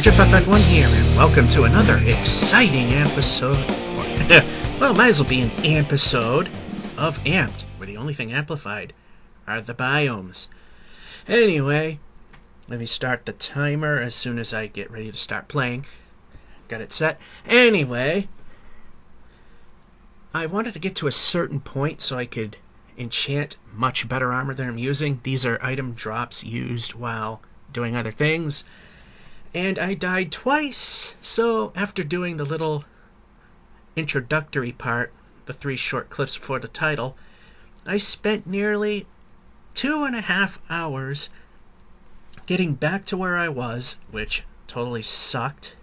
Jeff1 here, and welcome to another exciting episode. Well, might as well be an episode of Amped, where the only thing amplified are the biomes. Anyway, let me start the timer as soon as I get ready to start playing. Got it set. Anyway, I wanted to get to a certain point so I could enchant much better armor than I'm using. These are item drops used while doing other things. And I died twice, so after doing the little introductory part, the 3 short clips before the title, I spent nearly 2.5 hours getting back to where I was, which totally sucked.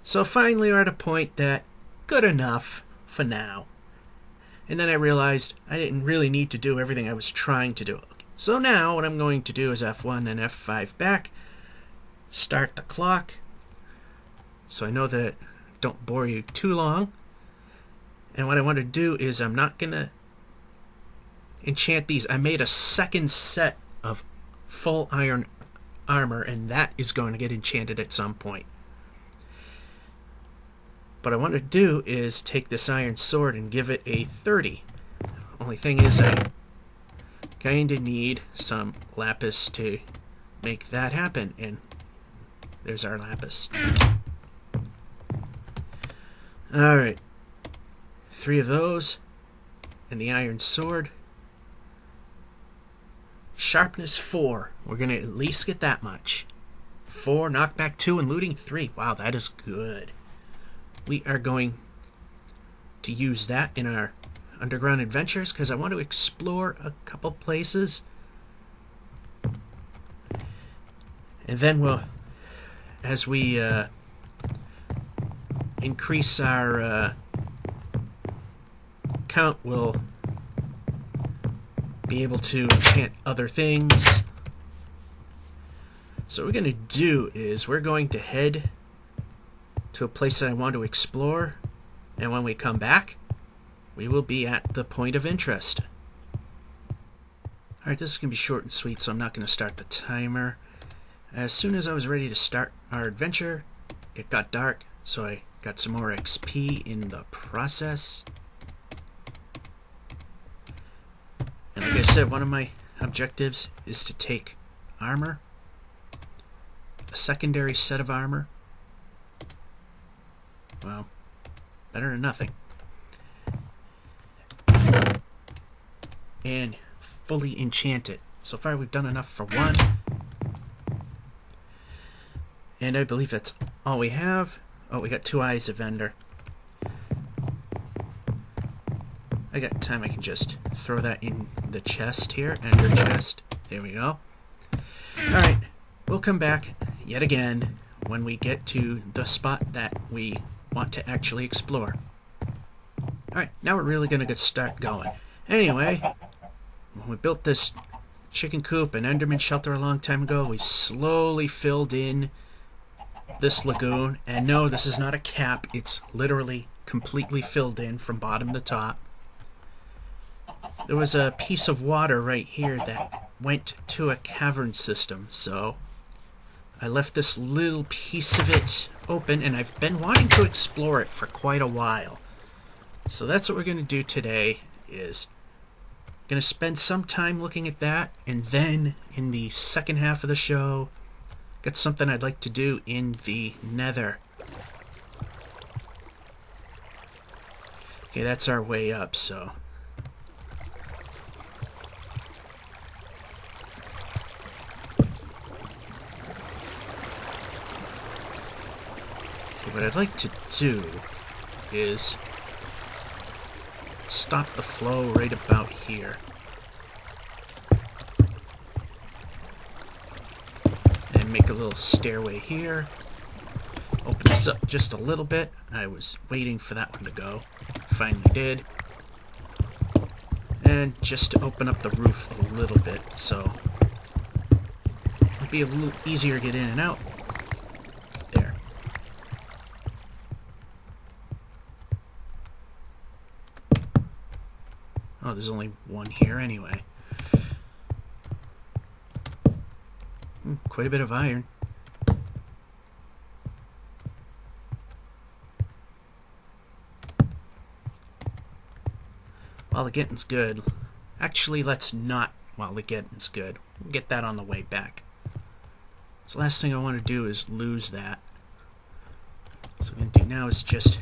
So finally we're at a point that, good enough for now. And then I realized I didn't really need to do everything I was trying to do. So now what I'm going to do is F1 and F5 back, start the clock, so I know that it don't bore you too long. And what I want to do is I'm not going to enchant these. I made a second set of full iron armor, and that is going to get enchanted at some point. What I want to do is take this iron sword and give it a 30. Only thing is I kind of need some lapis to make that happen, and there's our lapis. Alright. 3 of those. And the iron sword. Sharpness 4. We're going to at least get that much. 4, knockback 2, and looting 3. Wow, that is good. We are going to use that in our underground adventures because I want to explore a couple places. And then we'll, as we increase our count, we'll be able to enchant other things. So what we're going to do is we're going to head to a place that I want to explore, and when we come back, we will be at the point of interest. Alright, this is going to be short and sweet, so I'm not going to start the timer. As soon as I was ready to start our adventure, it got dark, so I got some more XP in the process. And like I said, one of my objectives is to take armor, a secondary set of armor. Well, better than nothing. And fully enchant it. So far we've done enough for 1. And I believe that's all we have. Oh, we got 2 eyes of Ender. I got time, I can just throw that in the chest here. Ender chest. There we go. Alright, we'll come back yet again when we get to the spot that we want to actually explore. Alright, now we're really going to start going. Anyway, when we built this chicken coop and Enderman shelter a long time ago, we slowly filled in this lagoon. And no, this is not a cap. It's literally completely filled in from bottom to top. There was a piece of water right here that went to a cavern system, so I left this little piece of it open, and I've been wanting to explore it for quite a while. So that's what we're going to do today, is going to spend some time looking at that, and then in the second half of the show, got something I'd like to do in the Nether. Okay, that's our way up, so what I'd like to do is stop the flow right about here. And make a little stairway here. Open this up just a little bit. I was waiting for that one to go. Finally did. And just to open up the roof a little bit, so it'll be a little easier to get in and out. Oh, there's only one here anyway. Quite a bit of iron. while the getting's good. Actually, let's not while the getting's good. We'll get that on the way back. So the last thing I want to do is lose that. So what I'm going to do now is just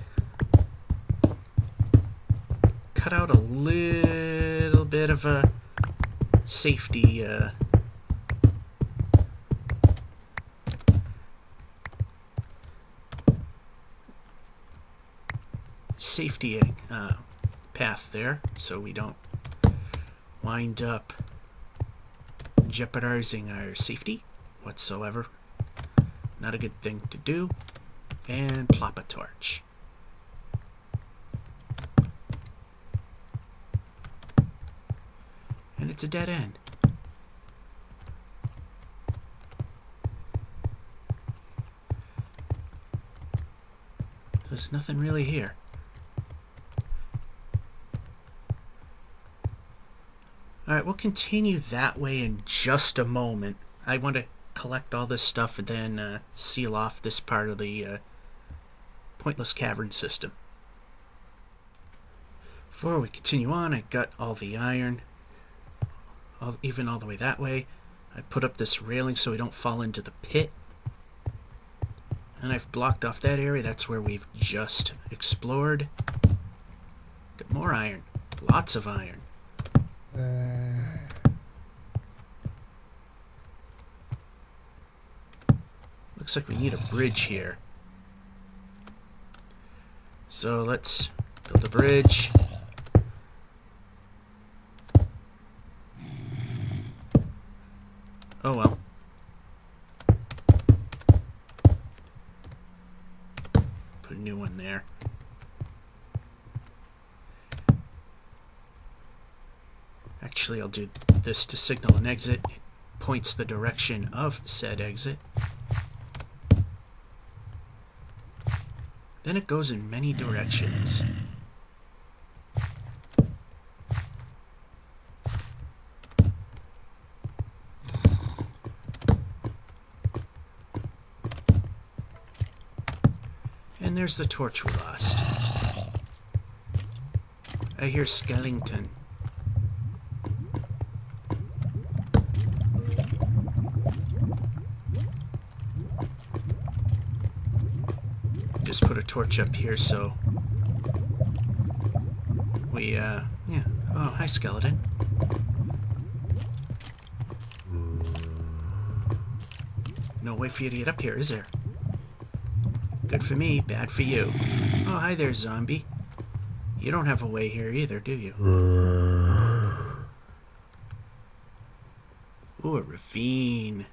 cut out a little bit of a safety path there, so we don't wind up jeopardizing our safety whatsoever. Not a good thing to do. And plop a torch. And it's a dead end. There's nothing really here. Alright, we'll continue that way in just a moment. I want to collect all this stuff and then seal off this part of the pointless cavern system. Before we continue on, I got all the iron, even all the way that way. I put up this railing so we don't fall into the pit. And I've blocked off that area. That's where we've just explored. Got more iron. Lots of iron. Looks like we need a bridge here. So let's build a bridge. Oh well. Put a new one there. Actually, I'll do this to signal an exit. It points the direction of said exit. Then it goes in many directions. And there's the torch we lost. I hear skeleton. Just put a torch up here so we yeah. Oh, hi skeleton. No way for you to get up here, is there? Good for me, bad for you. Oh, hi there, zombie. You don't have a way here either, do you? Ooh, a ravine.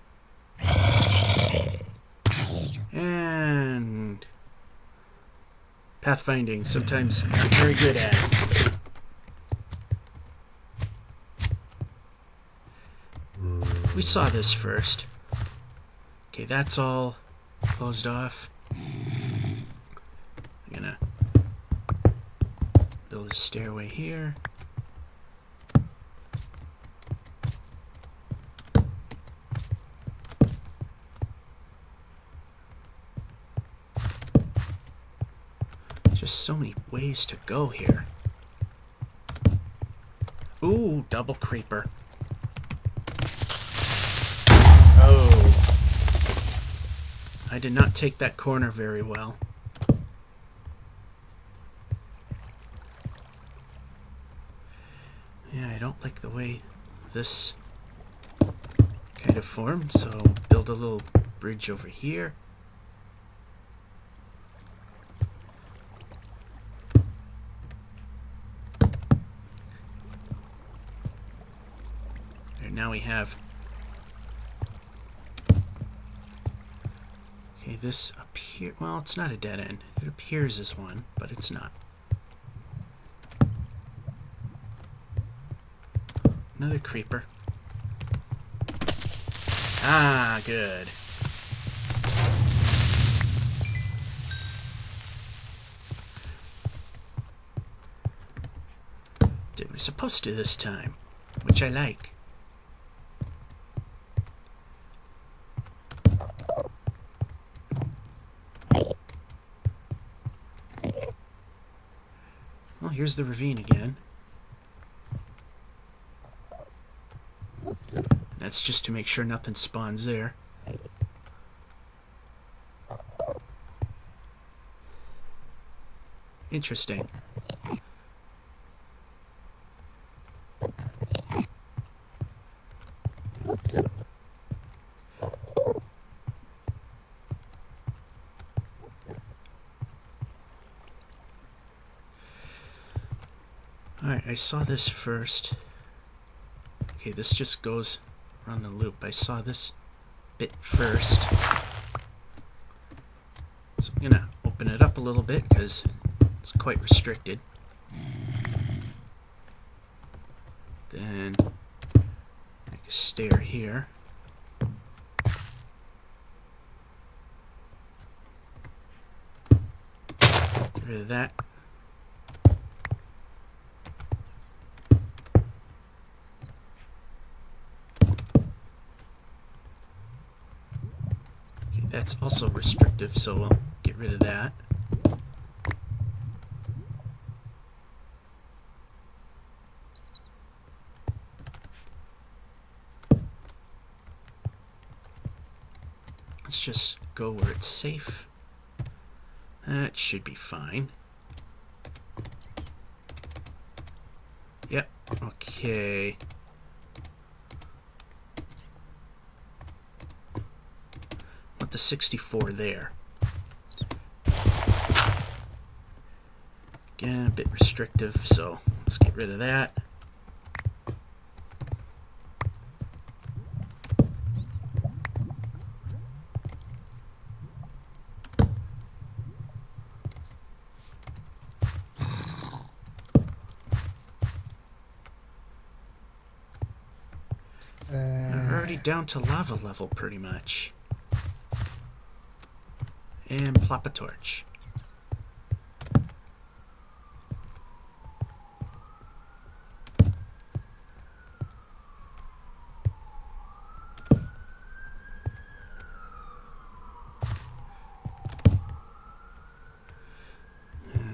And pathfinding, sometimes I'm very good at. We saw this first. Okay, that's all closed off. I'm gonna build a stairway here. Just so many ways to go here. Ooh, double creeper. Oh. I did not take that corner very well. Yeah, I don't like the way this kind of formed, so build a little bridge over here. There, now we have... Okay, this appears... Well, it's not a dead end. It appears as one, but it's not. Another creeper. Ah, good. Did what we're supposed to this time, which I like. Well, here's the ravine again. That's just to make sure nothing spawns there. Interesting. Alright, I saw this first. Okay, this just goes around the loop. I saw this bit first. So I'm gonna open it up a little bit because it's quite restricted. Then make a stair here. Get rid of that. Okay, that's also restrictive, so we'll get rid of that. Let's just go where it's safe. That should be fine. Yep, okay. Put the 64 there. Again, a bit restrictive, so let's get rid of that. We're already down to lava level, pretty much. And plop a torch.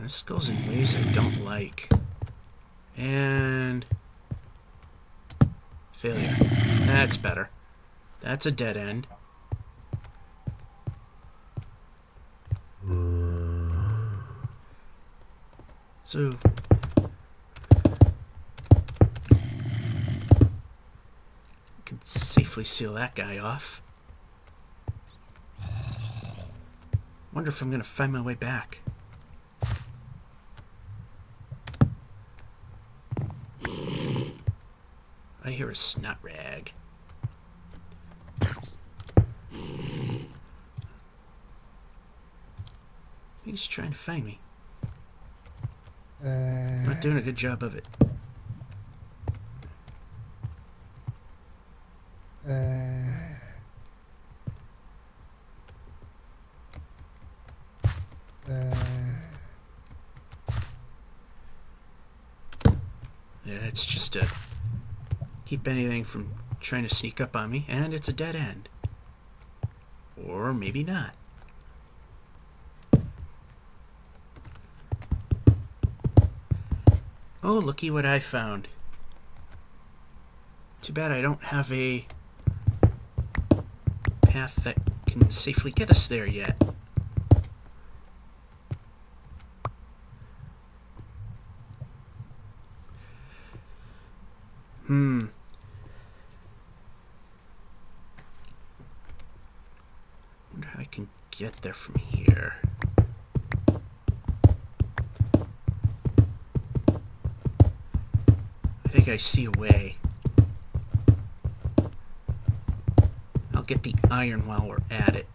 This goes in ways I don't like. And failure. That's better. That's a dead end. So can safely seal that guy off. Wonder if I'm gonna find my way back. I hear a snot rag. He's trying to find me. Not doing a good job of it. Yeah, it's just to keep anything from trying to sneak up on me, and it's a dead end. Or maybe not. Oh, looky what I found. Too bad I don't have a path that can safely get us there yet. Wonder how I can get there from here. I think I see a way. I'll get the iron while we're at it.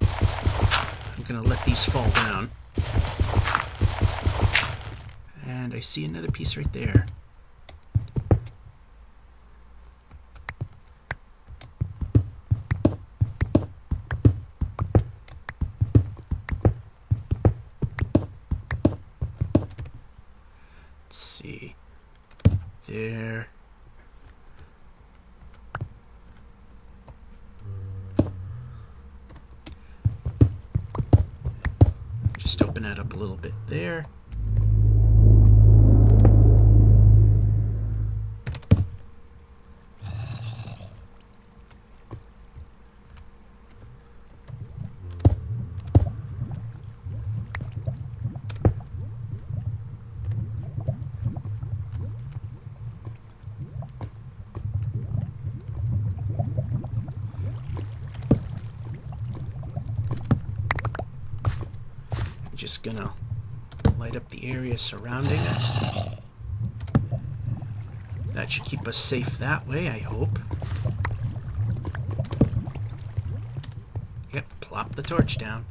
I'm gonna let these fall down. And I see another piece right there. Let's see. There. Just open that up a little bit there. just gonna light up the area surrounding us. That should keep us safe that way, I hope. Yep, plop the torch down.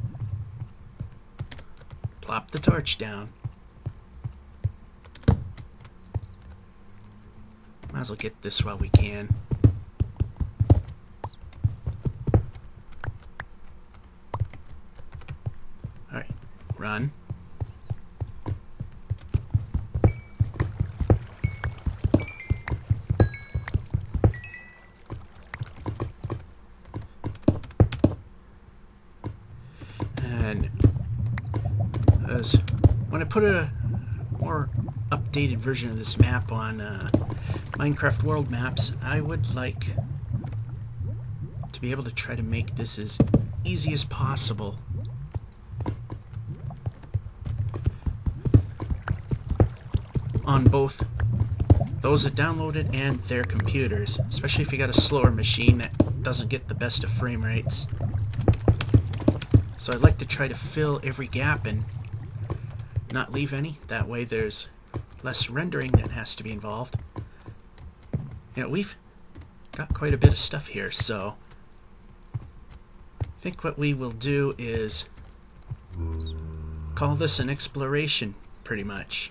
Plop the torch down. Might as well get this while we can. Alright, run. And when I put a more updated version of this map on Minecraft World Maps, I would like to be able to try to make this as easy as possible. On both those that download it and their computers, especially if you got a slower machine that doesn't get the best of frame rates. So I'd like to try to fill every gap and not leave any. That way there's less rendering that has to be involved. You know, we've got quite a bit of stuff here, so I think what we will do is call this an exploration, pretty much.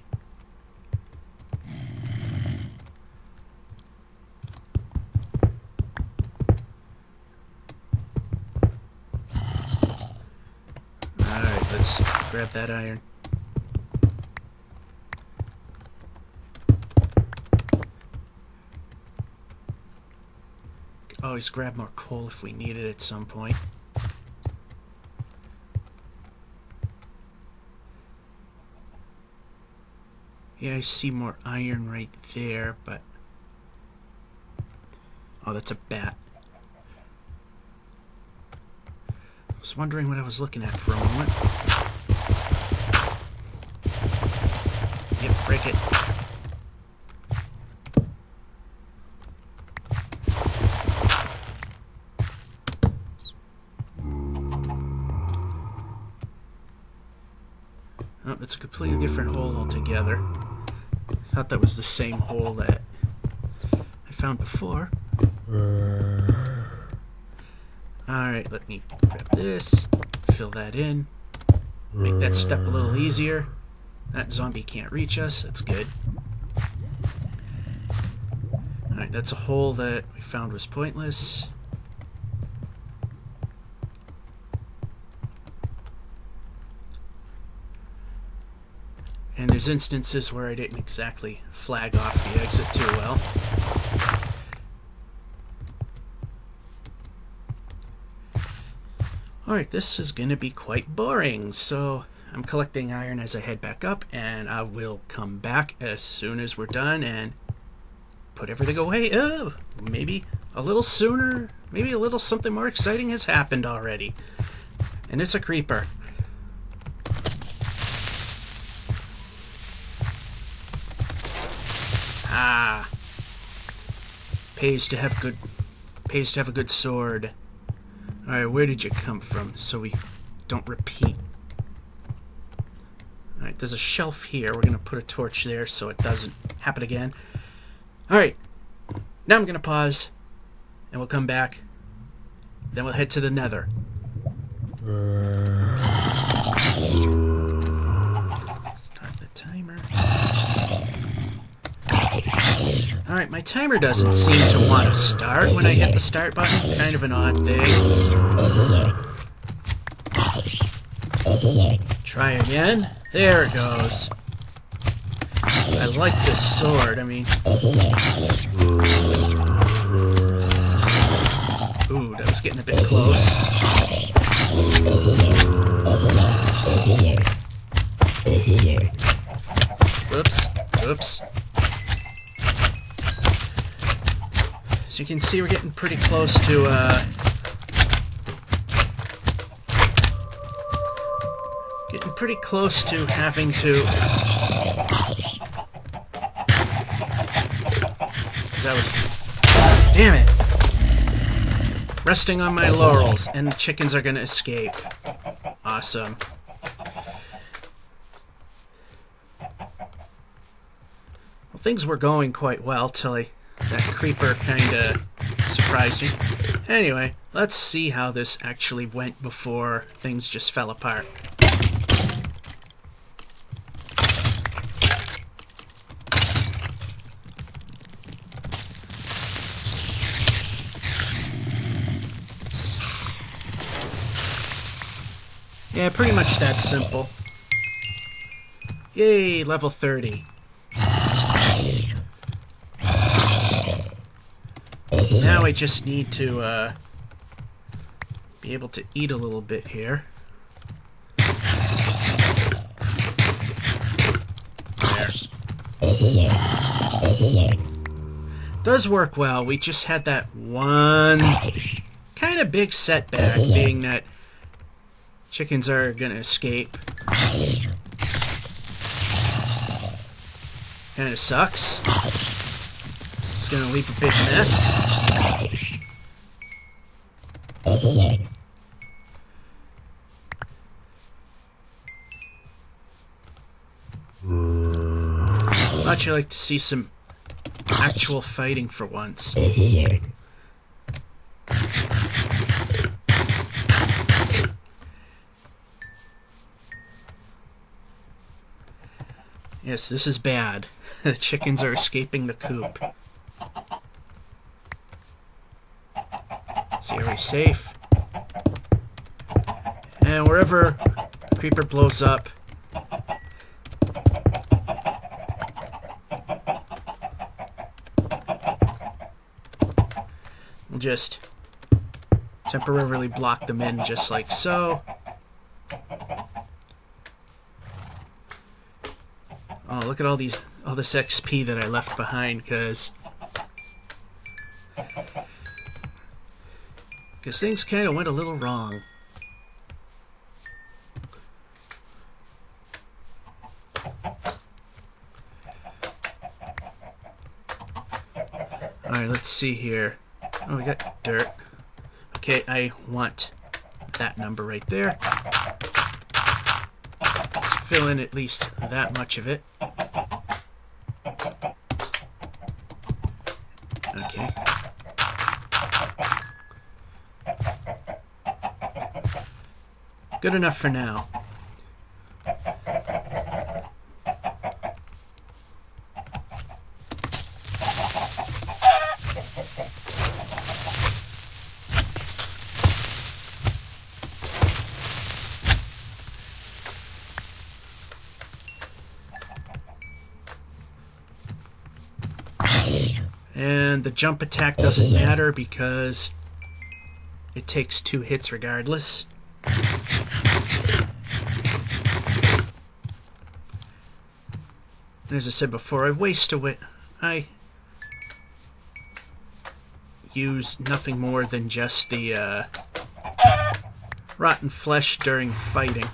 Alright, let's grab that iron. Always grab more coal if we need it at some point. Yeah, I see more iron right there, but... Oh, that's a bat. I was wondering what I was looking at for a moment. Yep, break it. Oh, it's a completely different hole altogether. I thought that was the same hole that I found before. Alright, let me grab this, fill that in, make that step a little easier. That zombie can't reach us, that's good. Alright, that's a hole that we found was pointless. And there's instances where I didn't exactly flag off the exit too well. Alright, this is going to be quite boring, so I'm collecting iron as I head back up, and I will come back as soon as we're done and put everything away. Oh, maybe a little sooner, maybe a little something more exciting has happened already. And it's a creeper. Ah, pays to have a good sword. All right, where did you come from? So we don't repeat. All right, there's a shelf here. We're gonna put a torch there so it doesn't happen again. All right, now I'm gonna pause, and we'll come back. Then we'll head to the Nether. Start the timer. Alright, my timer doesn't seem to want to start when I hit the start button. Kind of an odd thing. Try again. There it goes. I like this sword, I mean... Ooh, that was getting a bit close. Whoops. Whoops. So you can see we're getting pretty close to, having to... Damn it! Resting on my laurels, and the chickens are gonna escape. Awesome. things were going quite well till that creeper kind of surprised me. Anyway, let's see how this actually went before things just fell apart. Yeah, pretty much that simple. Yay, level 30. Now I just need to be able to eat a little bit here. There. Does work well. We just had that one kind of big setback, being that chickens are gonna escape. Kinda sucks. It's gonna leave a big mess. I'd actually like to see some actual fighting for once. Yes, this is bad. The chickens are escaping the coop. See, are we safe? And wherever creeper blows up, we'll just temporarily block them in just like so. Oh, look at all this XP that I left behind, because things kind of went a little wrong. Alright, let's see here. Oh, we got dirt. Okay, I want that number right there. Let's fill in at least that much of it. Okay. Good enough for now. And the jump attack doesn't matter because it takes 2 hits regardless. As I said before, I use nothing more than just the rotten flesh during fighting.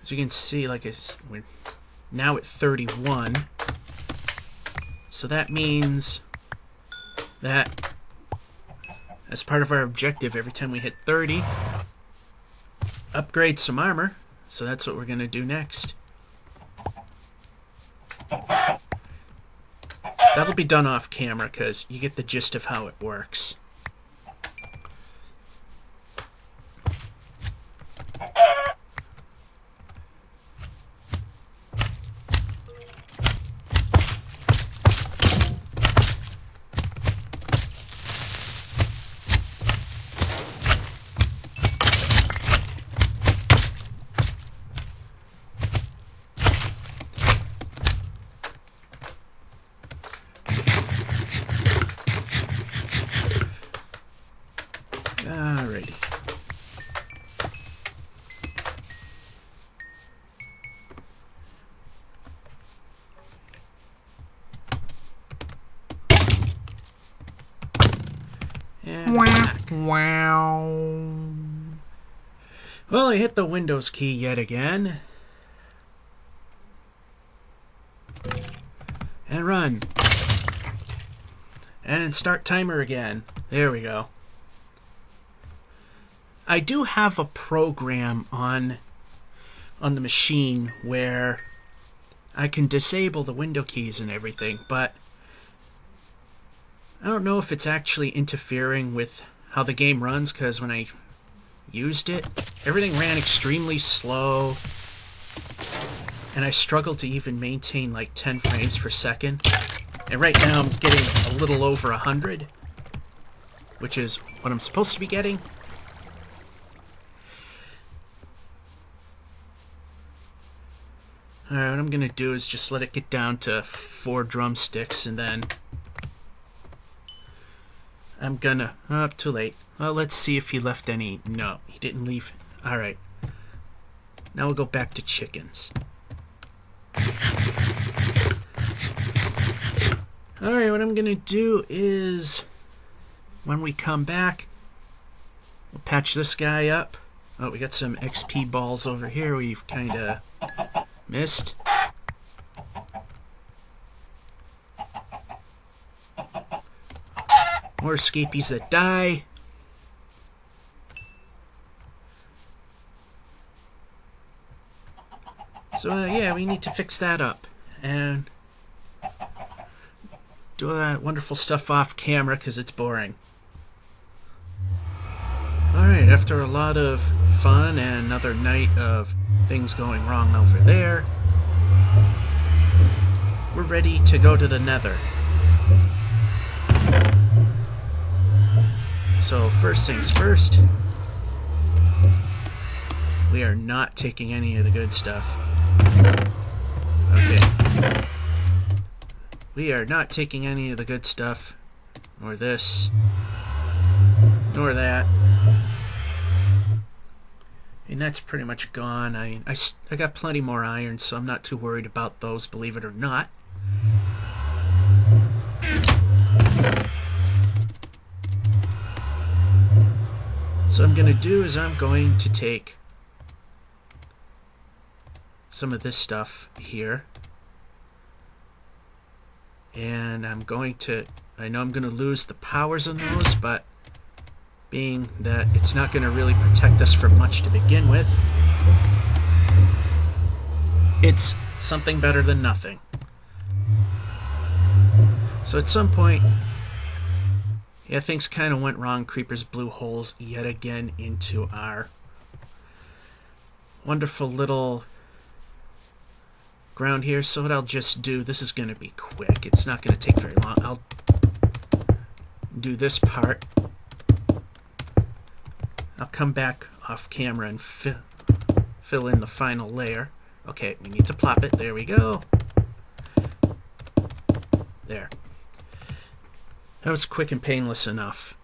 As you can see, we're now at 31. So that means that as part of our objective, every time we hit 30, upgrade some armor. So that's what we're going to do next. That'll be done off camera because you get the gist of how it works. Alrighty. Wow. Well, I hit the Windows key yet again. And run. And start timer again. There we go. I do have a program on the machine where I can disable the window keys and everything, but I don't know if it's actually interfering with how the game runs, because when I used it, everything ran extremely slow, and I struggled to even maintain like 10 frames per second. And right now I'm getting a little over 100, which is what I'm supposed to be getting. Alright, what I'm going to do is just let it get down to 4 drumsticks, and then I'm gonna... Oh, too late. Well, let's see if he left any... No, he didn't leave. Alright. Now we'll go back to chickens. Alright, what I'm gonna do is, when we come back, we'll patch this guy up. Oh, we got some XP balls over here we've kinda missed. More escapees that die. So, yeah, we need to fix that up. And do all that wonderful stuff off camera, because it's boring. Alright, after a lot of fun and another night of things going wrong over there, we're ready to go to the Nether. So first things first, we are not taking any of the good stuff. Okay. We are not taking any of the good stuff, nor this, nor that. And that's pretty much gone. I got plenty more iron, so I'm not too worried about those, believe it or not. So what I'm going to do is I'm going to take some of this stuff here, and I'm going to, I know I'm going to lose the powers on those, but being that it's not going to really protect us for much to begin with, it's something better than nothing. So at some point, yeah, things kind of went wrong. Creepers blew holes yet again into our wonderful little ground here. So what I'll just do, this is going to be quick. It's not going to take very long. I'll do this part. I'll come back off camera and fill in the final layer. Okay, we need to plop it. There we go. There. That was quick and painless enough.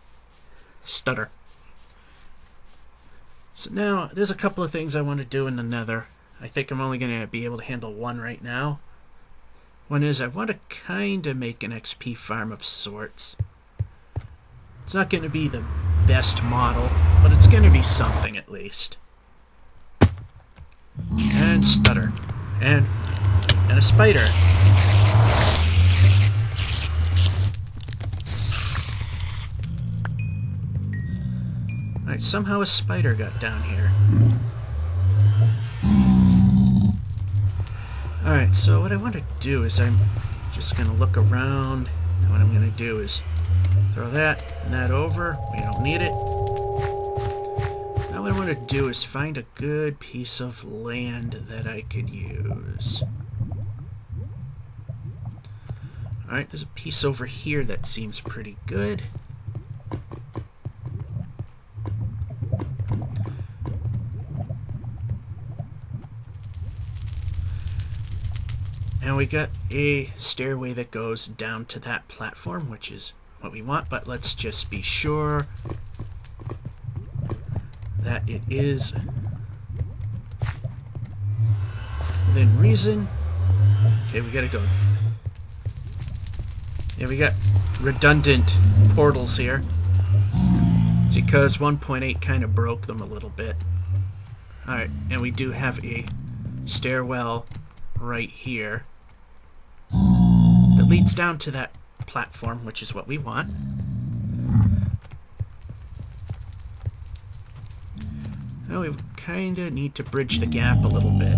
Stutter. So now, there's a couple of things I want to do in the Nether. I think I'm only going to be able to handle one right now. One is I want to kind of make an XP farm of sorts. It's not going to be the best model, but it's going to be something at least. And stutter. And a spider. Alright, somehow a spider got down here. Alright, so what I want to do is I'm just going to look around. And what I'm going to do is throw that and that over. We don't need it. Now what I want to do is find a good piece of land that I could use. Alright, there's a piece over here that seems pretty good. And we got a stairway that goes down to that platform, which is what we want, but let's just be sure that it is within reason. Okay, we gotta go. Yeah, we got redundant portals here. It's because 1.8 kind of broke them a little bit. Alright, and we do have a stairwell right here that leads down to that platform, which is what we want. Well, we kind of need to bridge the gap a little bit.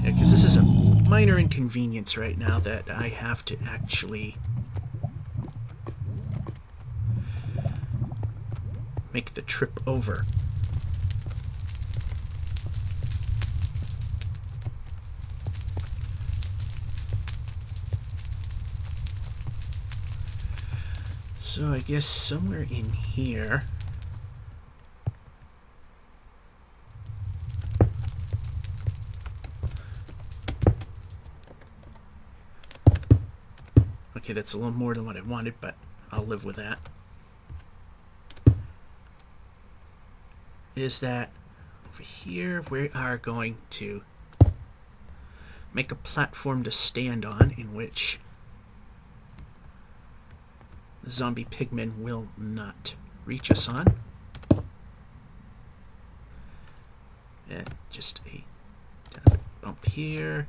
Yeah, because this is a minor inconvenience right now that I have to actually make the trip over. So I guess somewhere in here. Okay, that's a little more than what I wanted, but I'll live with that. Is that over here we are going to make a platform to stand on in which the zombie pigmen will not reach us on. Just a kind of a bump here.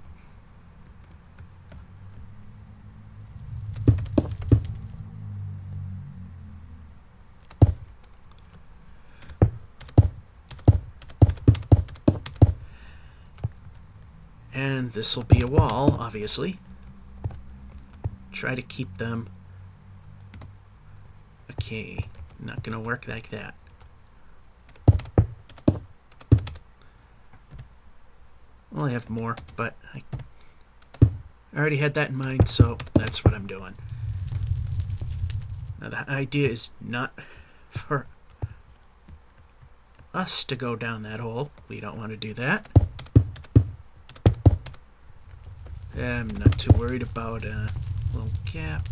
And this will be a wall, obviously. Try to keep them. Okay, not gonna work like that. Well, I have more, but I already had that in mind, so that's what I'm doing. Now, the idea is not for us to go down that hole. We don't want to do that. I'm not too worried about a little gap.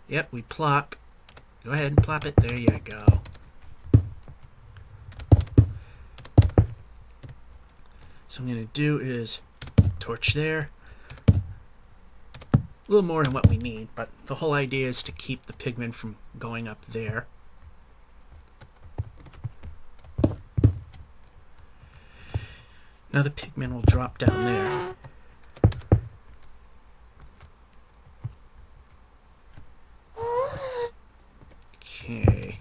Yep, we plop. Go ahead and plop it. There you go. So I'm going to do is torch there. A little more than what we need, but the whole idea is to keep the pigmen from going up there. Now the pigmen will drop down there. Okay.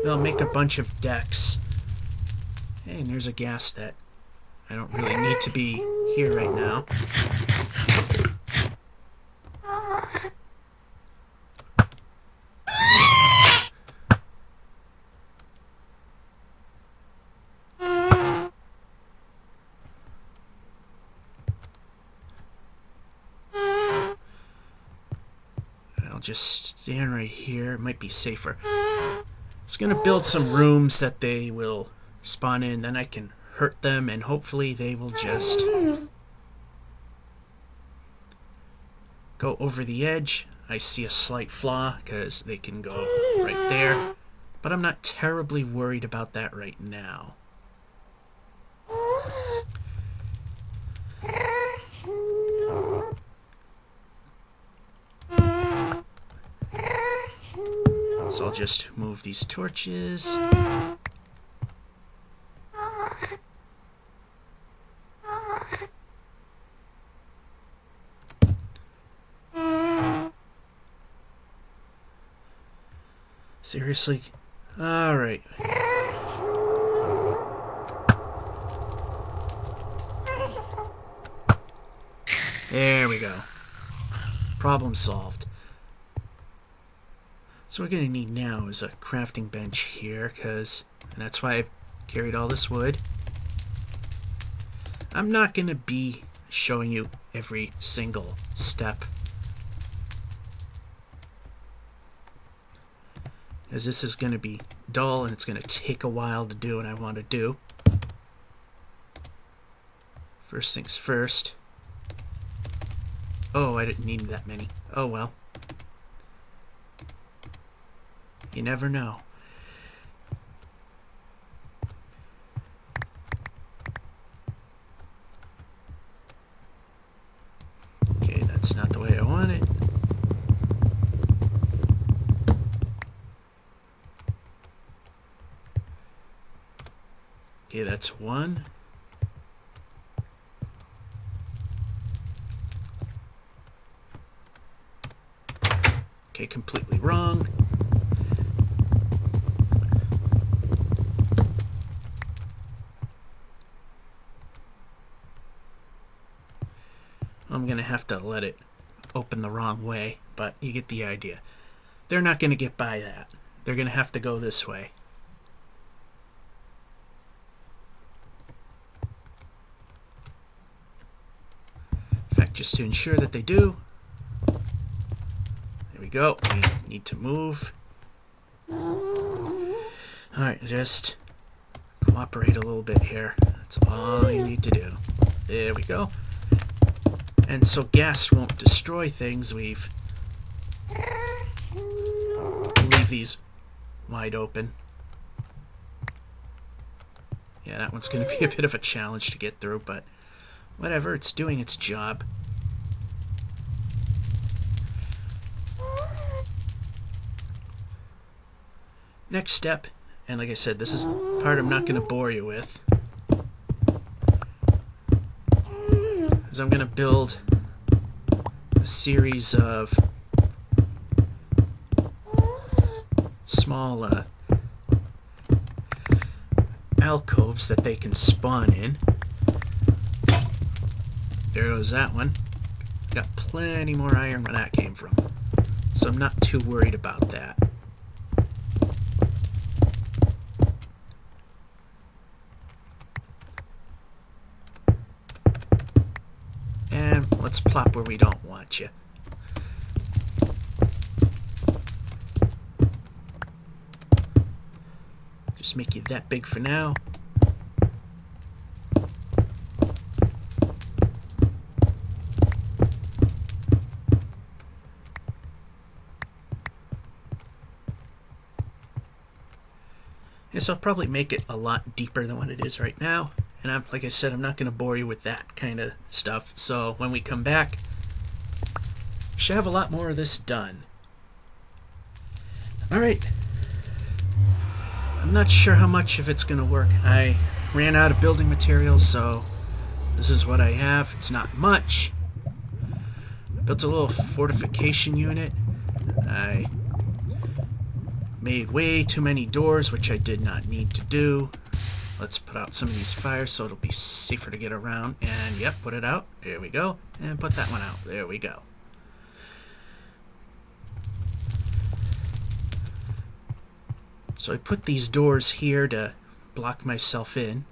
They'll make a bunch of decks. Hey, and there's a gas that I don't really need to be here right now. I'll just stand right here. It might be safer. It's going to build some rooms that they will spawn in. Then I can hurt them, and hopefully they will just go over the edge. I see a slight flaw because they can go right there. But I'm not terribly worried about that right now. So I'll just move these torches. Seriously? Alright. There we go. Problem solved. So what we're going to need now is a crafting bench here, and that's why I carried all this wood. I'm not going to be showing you every single step, as this is going to be dull and it's going to take a while to do what I want to do. First things first. Oh, I didn't need that many. Oh well. You never know. Okay, that's not the way I want it. Okay, that's one. Okay, completely wrong. I'm going to have to let it open the wrong way, but you get the idea. They're not going to get by that. They're going to have to go this way. In fact, just to ensure that they do, there we go. We need to move. Alright, just cooperate a little bit here. That's all you need to do. There we go. And so gas won't destroy things, we'll leave these wide open. Yeah, that one's going to be a bit of a challenge to get through, but whatever, it's doing its job. Next step, and like I said, this is the part I'm not going to bore you with, is I'm going to build a series of small alcoves that they can spawn in. There goes that one. Got plenty more iron where that came from, so I'm not too worried about that. And let's plop where we don't want you. Just make you that big for now. Yes, I'll probably make it a lot deeper than what it is right now. And like I said, I'm not going to bore you with that kind of stuff. So when we come back, we should have a lot more of this done. Alright. I'm not sure how much of it's going to work. I ran out of building materials, so this is what I have. It's not much. Built a little fortification unit. I made way too many doors, which I did not need to do. Let's put out some of these fires so it'll be safer to get around. And yep, put it out. There we go. And put that one out. There we go. So I put these doors here to block myself in.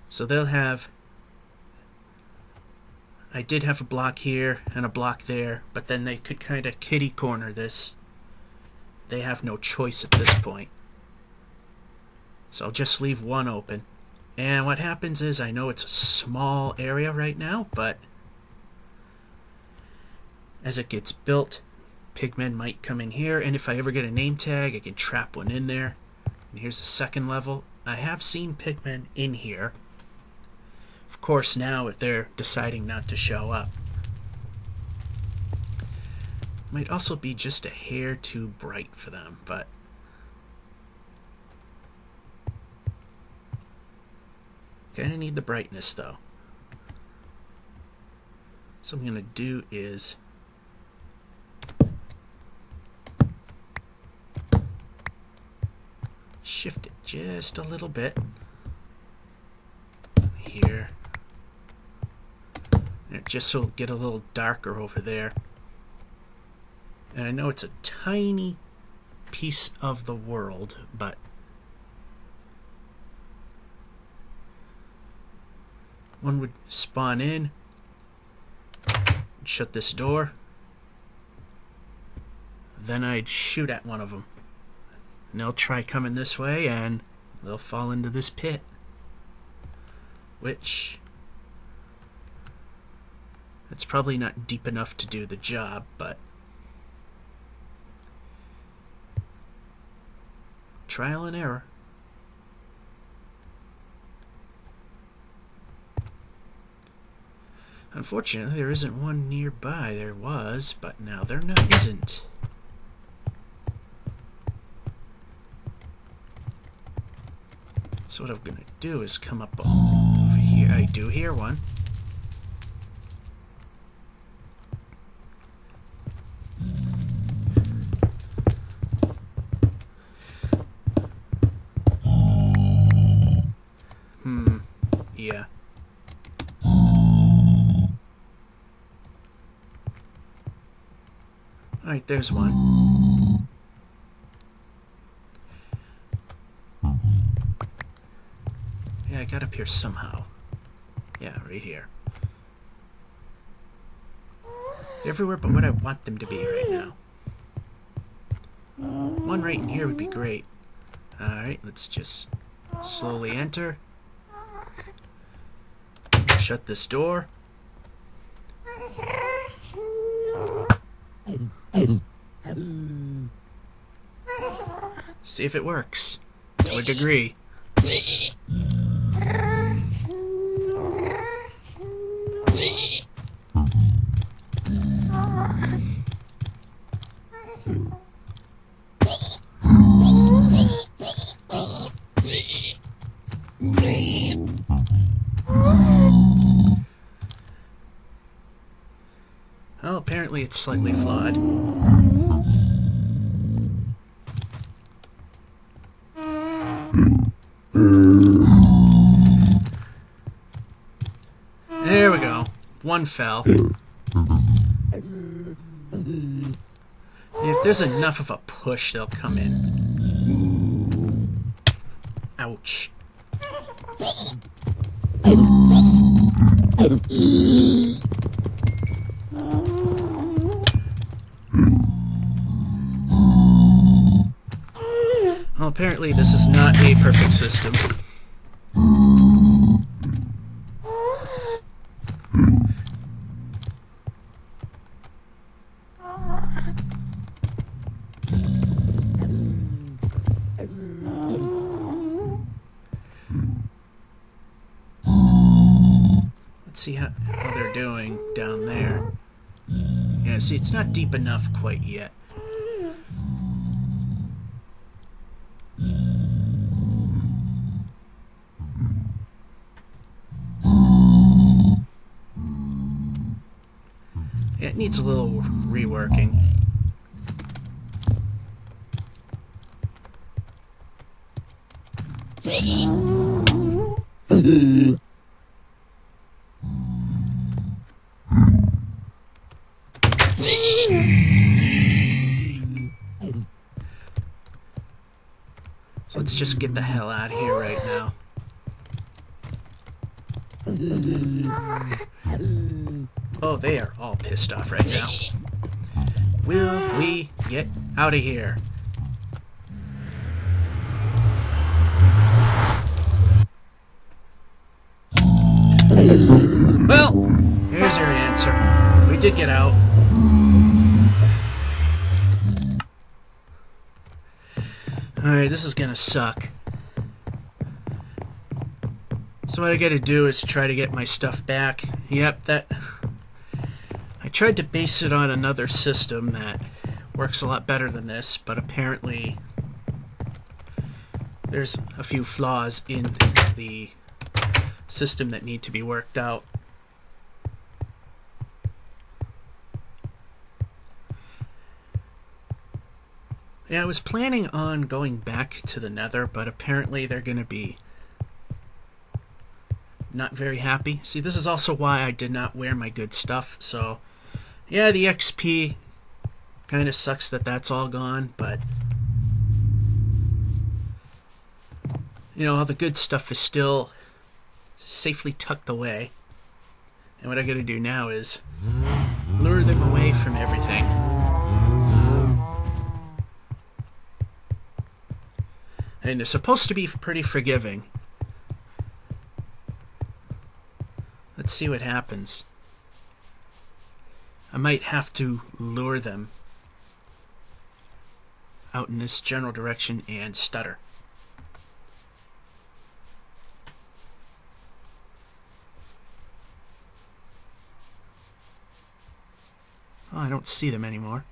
So they'll have... I did have a block here and a block there, but then they could kind of kitty corner this. They have no choice at this point. So I'll just leave one open. And what happens is, I know it's a small area right now, but as it gets built, pigmen might come in here, and if I ever get a name tag, I can trap one in there. And here's the second level. I have seen pigmen in here. Of course, now if they're deciding not to show up. Might also be just a hair too bright for them, but kind of need the brightness though. So what I'm going to do is shift it just a little bit here, and just so it'll get a little darker over there. And I know it's a tiny piece of the world, but one would spawn in, shut this door, then I'd shoot at one of them. And they'll try coming this way, and they'll fall into this pit. Which, it's probably not deep enough to do the job, but trial and error. Unfortunately, there isn't one nearby. There was, but now there isn't. So what I'm gonna do is come up over here. I do hear one. Yeah. Alright, there's one. Yeah, I got up here somehow. Yeah, right here. They're everywhere but what I want them to be right now. One right in here would be great. Alright, let's just slowly enter. Shut this door. See if it works. To a degree. Well, apparently it's slightly flawed. There we go. One fell. If there's enough of a push, they'll come in. Ouch. Well, apparently this is not a perfect system. Let's see how they're doing down there. Yeah, see, it's not deep enough quite yet. Yeah, it needs a little reworking. So let's just get the hell out of here right now. Oh, they are all pissed off right now. Will we get out of here? Well, here's your answer. We did get out. Alright, this is gonna suck. So what I gotta do is try to get my stuff back. Yep, I tried to base it on another system that works a lot better than this, but apparently there's a few flaws in the system that need to be worked out. Yeah, I was planning on going back to the Nether, but apparently they're going to be not very happy. See, this is also why I did not wear my good stuff. So, yeah, the XP kind of sucks that that's all gone, but you know, all the good stuff is still safely tucked away. And what I got to do now is lure them away from everything. And they're supposed to be pretty forgiving. Let's see what happens. I might have to lure them out in this general direction and stutter. Oh, I don't see them anymore.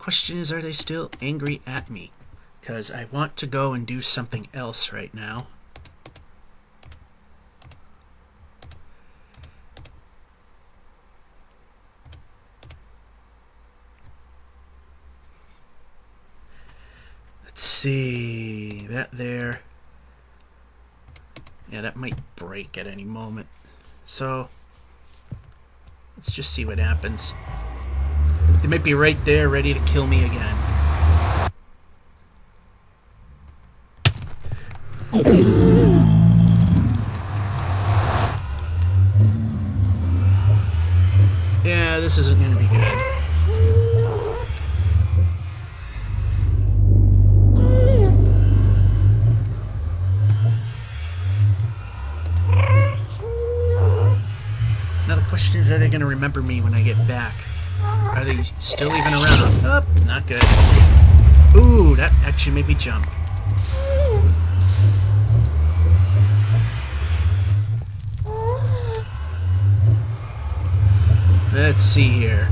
question is, are they still angry at me? Because I want to go and do something else right now. Let's see, that there. Yeah, that might break at any moment. So, let's just see what happens. They might be right there, ready to kill me again. Yeah, this isn't going to be good. Now the question is, are they going to remember me when I get back? Are they still even around? Oh, not good. Ooh, that actually made me jump. Let's see here.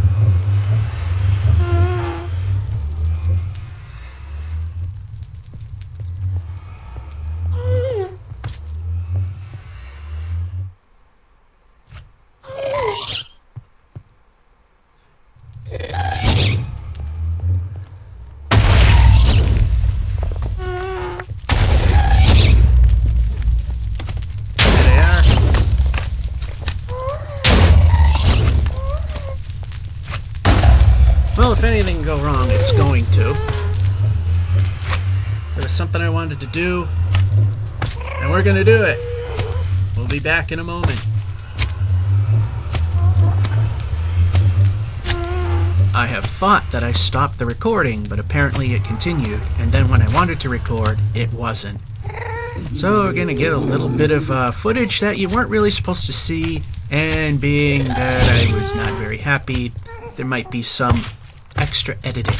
Well, if anything can go wrong, it's going to. There was something I wanted to do, and we're going to do it. We'll be back in a moment. I have thought that I stopped the recording, but apparently it continued, and then when I wanted to record, it wasn't. So we're going to get a little bit of footage that you weren't really supposed to see, and being that I was not very happy, there might be some extra editing.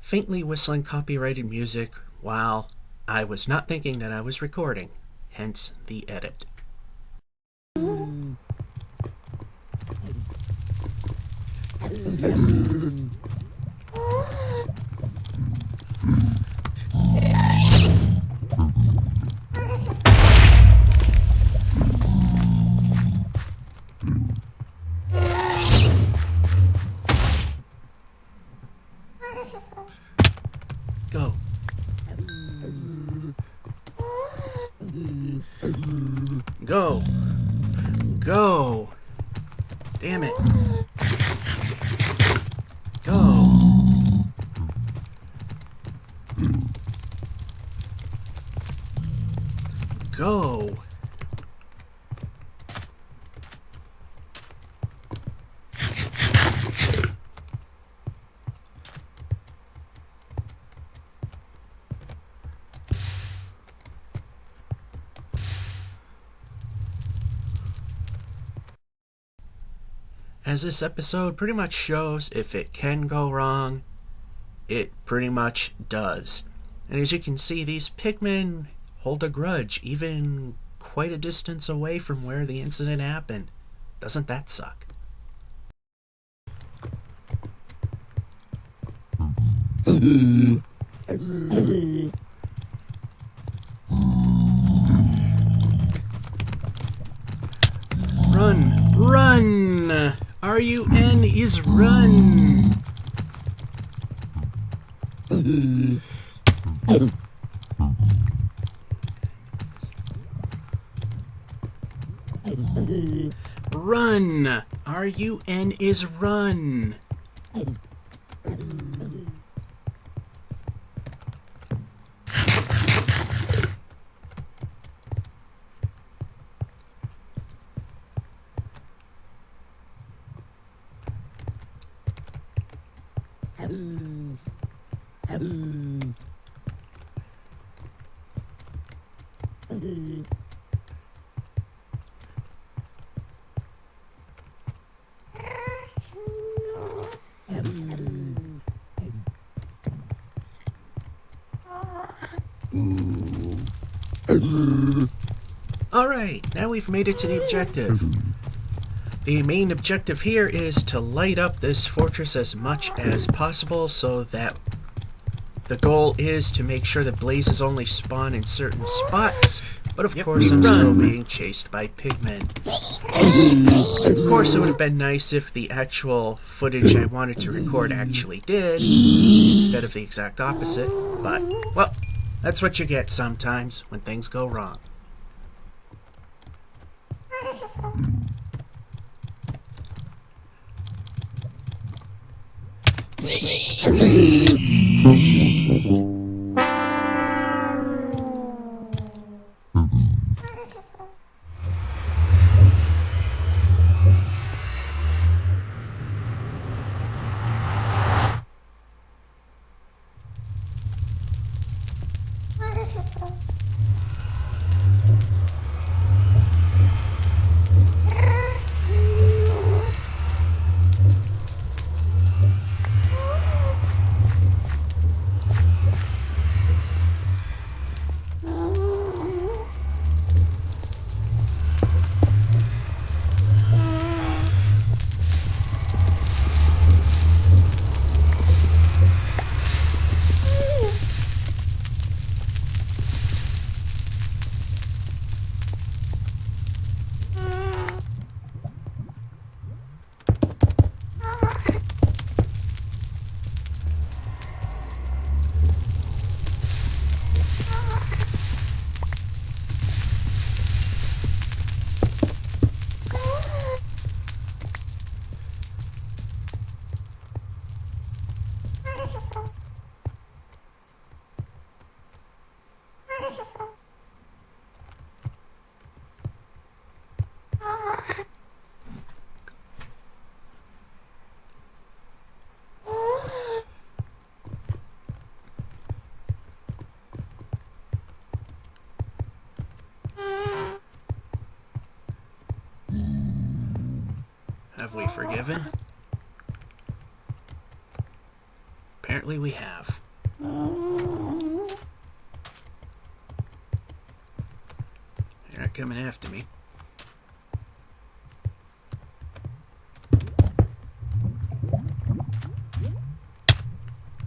Faintly whistling copyrighted music while I was not thinking that I was recording, hence the edit. Go. Go. Go. Damn it. Go. Go. As this episode pretty much shows, if it can go wrong, it pretty much does. And as you can see, these pigmen hold a grudge, even quite a distance away from where the incident happened. Doesn't that suck? Run! Run! RUN is run! Run! RUN is run! Alright, now we've made it to the objective. The main objective here is to light up this fortress as much as possible so that the goal is to make sure that blazes only spawn in certain spots, but of course I'm still being chased by pigmen. Of course it would have been nice if the actual footage I wanted to record actually did, instead of the exact opposite, but, well, that's what you get sometimes when things go wrong. Have we forgiven? Apparently we have. They're not coming after me.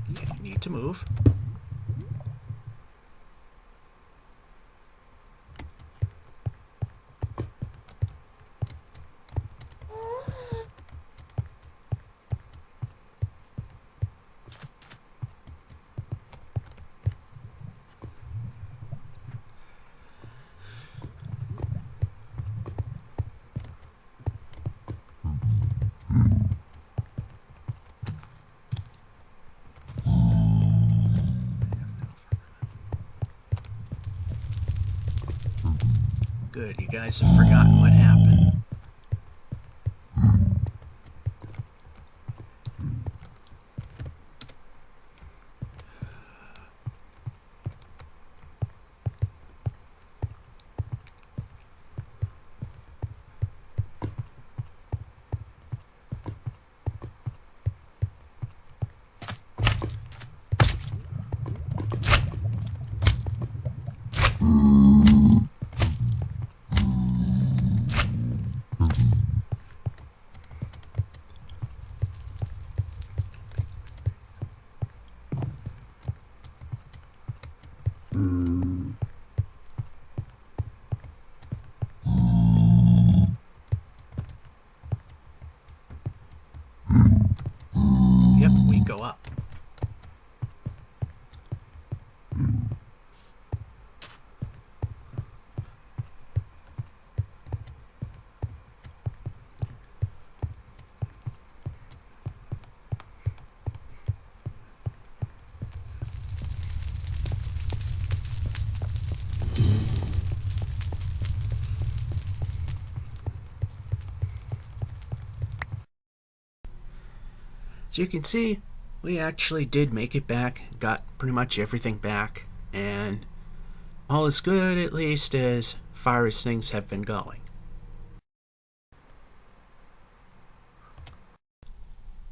You need to move. Good, you guys have forgotten what happened. Yep, we go up. As you can see, we actually did make it back, got pretty much everything back, and all is good, at least as far as things have been going.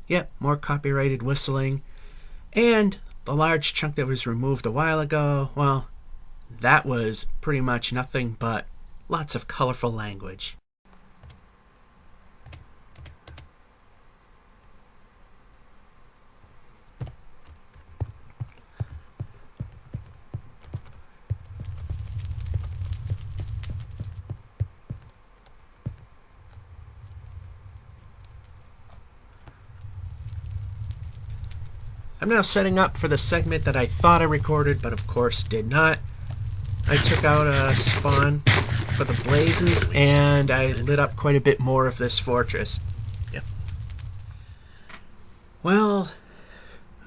Yep, more copyrighted whistling. And the large chunk that was removed a while ago, well, that was pretty much nothing but lots of colorful language. I'm now setting up for the segment that I thought I recorded, but of course did not. I took out a spawn for the blazes, and I lit up quite a bit more of this fortress. Yep. Well,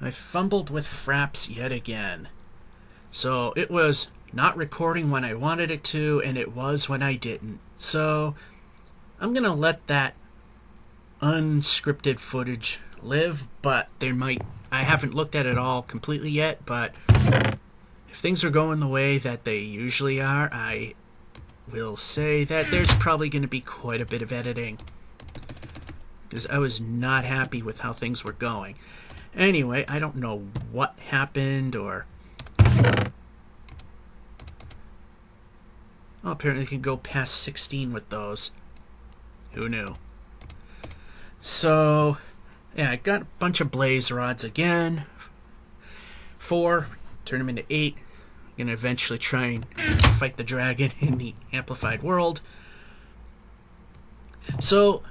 I fumbled with fraps yet again. So it was not recording when I wanted it to, and it was when I didn't. So I'm going to let that unscripted footage live, but I haven't looked at it all completely yet, but if things are going the way that they usually are, I will say that there's probably going to be quite a bit of editing, because I was not happy with how things were going. Anyway, I don't know what happened, or... Oh, apparently you can go past 16 with those. Who knew? So... yeah, I got a bunch of blaze rods again. 4, turn them into 8. I'm going to eventually try and fight the dragon in the amplified world. So,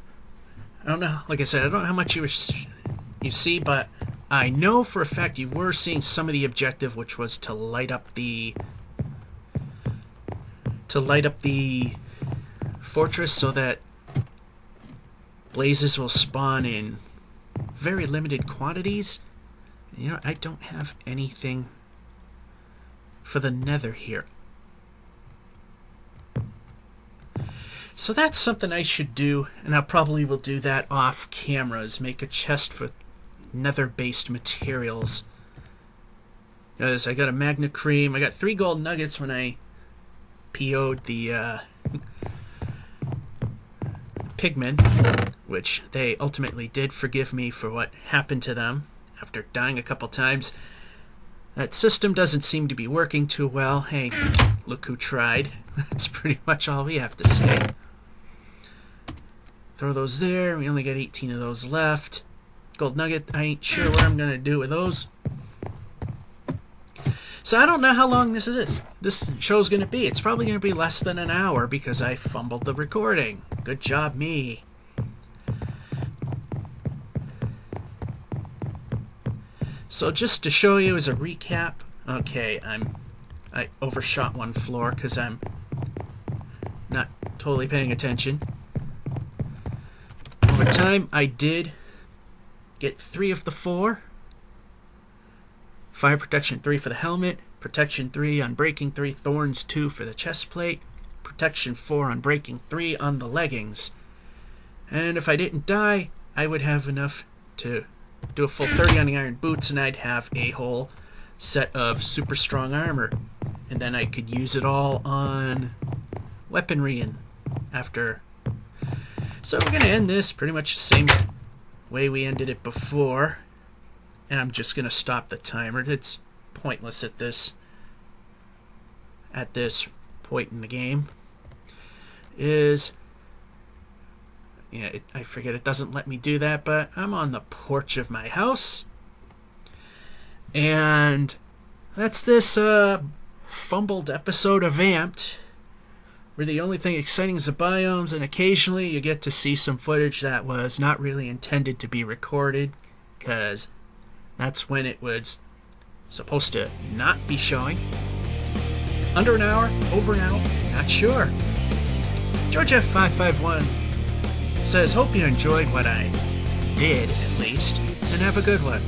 I don't know, like I said, I don't know how much you see, but I know for a fact you were seeing some of the objective, which was to light up the fortress so that blazes will spawn in very limited quantities. You know, I don't have anything for the nether here. So that's something I should do, and I probably will do that off camera, is make a chest for nether-based materials. Because I got a magna cream, I got 3 gold nuggets when I PO'd the pigmen, which they ultimately did forgive me for what happened to them after dying a couple times. That system doesn't seem to be working too well. Hey, look who tried. That's pretty much all we have to say. Throw those there. We only got 18 of those left. Gold nugget, I ain't sure what I'm going to do with those. So I don't know how long this show's going to be. It's probably going to be less than an hour because I fumbled the recording. Good job, me. So just to show you as a recap, okay, I overshot one floor because I'm not totally paying attention. Over time, I did get 3 of the 4. Fire protection 3 for the helmet, protection 3 on breaking 3, thorns 2 for the chest plate, protection 4 on breaking 3 on the leggings. And if I didn't die, I would have enough to do a full 30 on the iron boots, and I'd have a whole set of super strong armor. And then I could use it all on weaponry and after. So we're going to end this pretty much the same way we ended it before. And I'm just going to stop the timer. It's pointless at this point in the game. I forget, it doesn't let me do that, but I'm on the porch of my house. And that's this fumbled episode of Amped, where the only thing exciting is the biomes, and occasionally you get to see some footage that was not really intended to be recorded, because that's when it was supposed to not be showing. Under an hour, over an hour, not sure. George F551 says, hope you enjoyed what I did, at least, and have a good one.